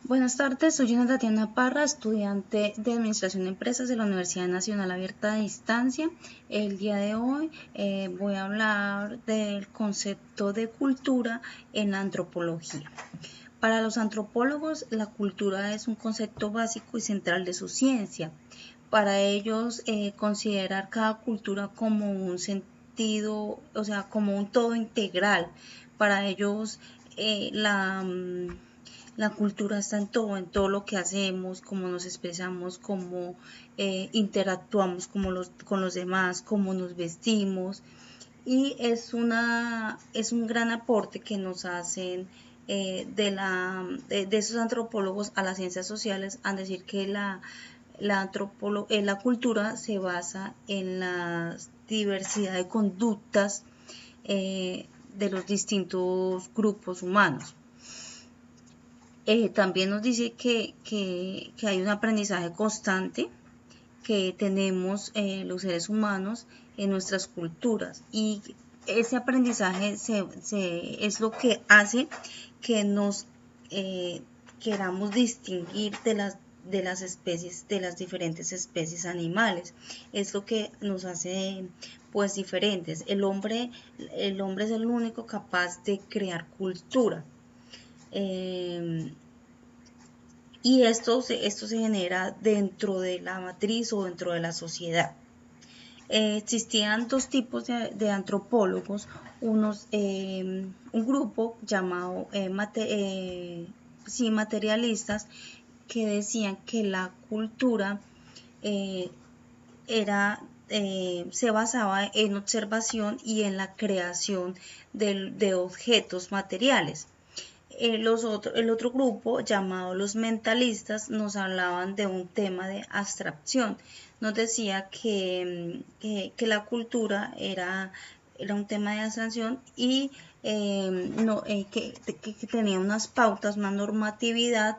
Buenas tardes, soy Ana Tatiana Parra, estudiante de Administración de Empresas de la Universidad Nacional Abierta a Distancia. El día de hoy voy a hablar del concepto de cultura en la antropología. Para los antropólogos, la cultura es un concepto básico y central de su ciencia. Para ellos, considerar cada cultura como un sentido, o sea, como un todo integral. Para ellos, la cultura está en todo lo que hacemos, cómo nos expresamos, cómo interactuamos con los demás, cómo nos vestimos. Y es un gran aporte que nos hacen de esos antropólogos a las ciencias sociales, al decir que la cultura se basa en la diversidad de conductas de los distintos grupos humanos. También nos dice que hay un aprendizaje constante que tenemos los seres humanos en nuestras culturas, y ese aprendizaje es lo que hace que nos queramos distinguir de las especies, de las diferentes especies animales. Es lo que nos hace pues diferentes. El hombre es el único capaz de crear cultura. Eh, y esto se genera dentro de la matriz o dentro de la sociedad. Existían dos tipos de antropólogos, un grupo llamado materialistas, que decían que la cultura eh, se basaba en observación y en la creación de objetos materiales. El otro grupo, llamado los mentalistas, nos hablaban de un tema de abstracción. Nos decía que la cultura era un tema de abstracción y que tenía unas pautas, una normatividad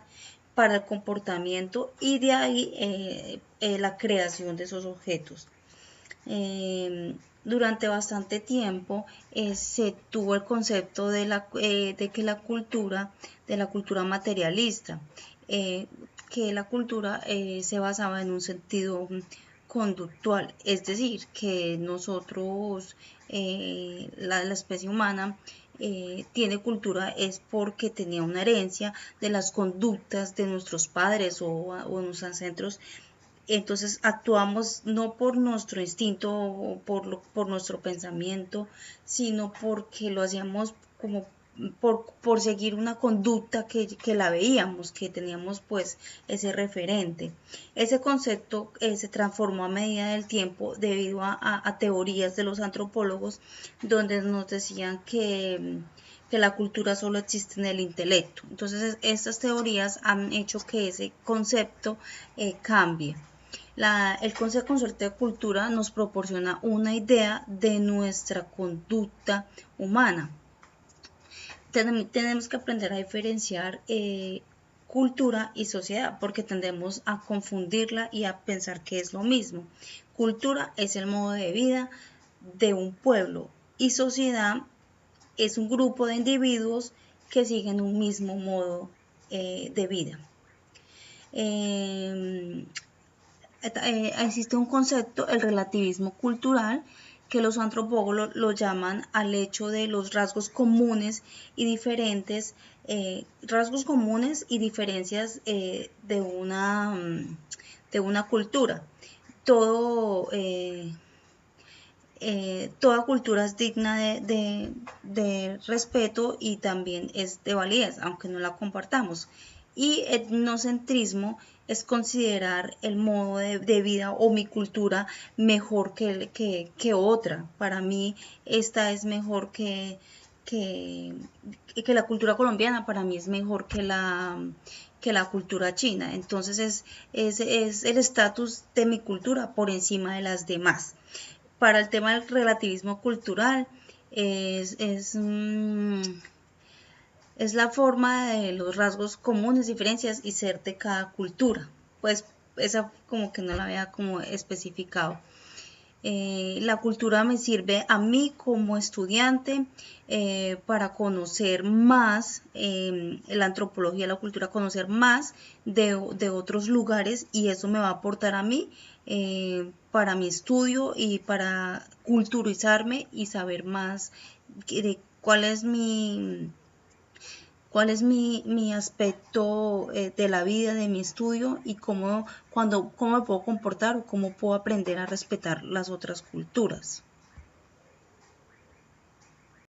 para el comportamiento, y de ahí la creación de esos objetos. Durante bastante tiempo se tuvo el concepto de la cultura materialista, que la cultura se basaba en un sentido conductual, es decir, que nosotros, la especie humana, tiene cultura es porque tenía una herencia de las conductas de nuestros padres o nuestros ancestros. Entonces actuamos no por nuestro instinto o por nuestro pensamiento, sino porque lo hacíamos como por seguir una conducta que la veíamos, que teníamos pues ese referente. Ese concepto se transformó a medida del tiempo debido a teorías de los antropólogos, donde nos decían que la cultura solo existe en el intelecto. Entonces estas teorías han hecho que ese concepto cambie. El concepto de cultura nos proporciona una idea de nuestra conducta humana. Tenemos que aprender a diferenciar cultura y sociedad, porque tendemos a confundirla y a pensar que es lo mismo. Cultura es el modo de vida de un pueblo y sociedad es un grupo de individuos que siguen un mismo modo de vida. Existe un concepto, el relativismo cultural, que los antropólogos lo llaman al hecho de los rasgos comunes y diferentes, rasgos comunes y diferencias de una cultura. Todo, toda cultura es digna de respeto y también es de validez, aunque no la compartamos. Y etnocentrismo es considerar el modo de vida o mi cultura mejor que otra. Para mí esta es mejor que la cultura colombiana, para mí es mejor que la cultura china. Entonces es el estatus de mi cultura por encima de las demás. Para el tema del relativismo cultural, es, es, mmm, es la forma de los rasgos comunes, diferencias y ser de cada cultura. Pues esa como que no la había como especificado. La cultura me sirve a mí como estudiante para conocer más la antropología, la cultura, conocer más de otros lugares, y eso me va a aportar a mí para mi estudio y para culturizarme y saber más de cuál es mi aspecto de la vida, de mi estudio, y cómo me puedo comportar o cómo puedo aprender a respetar las otras culturas.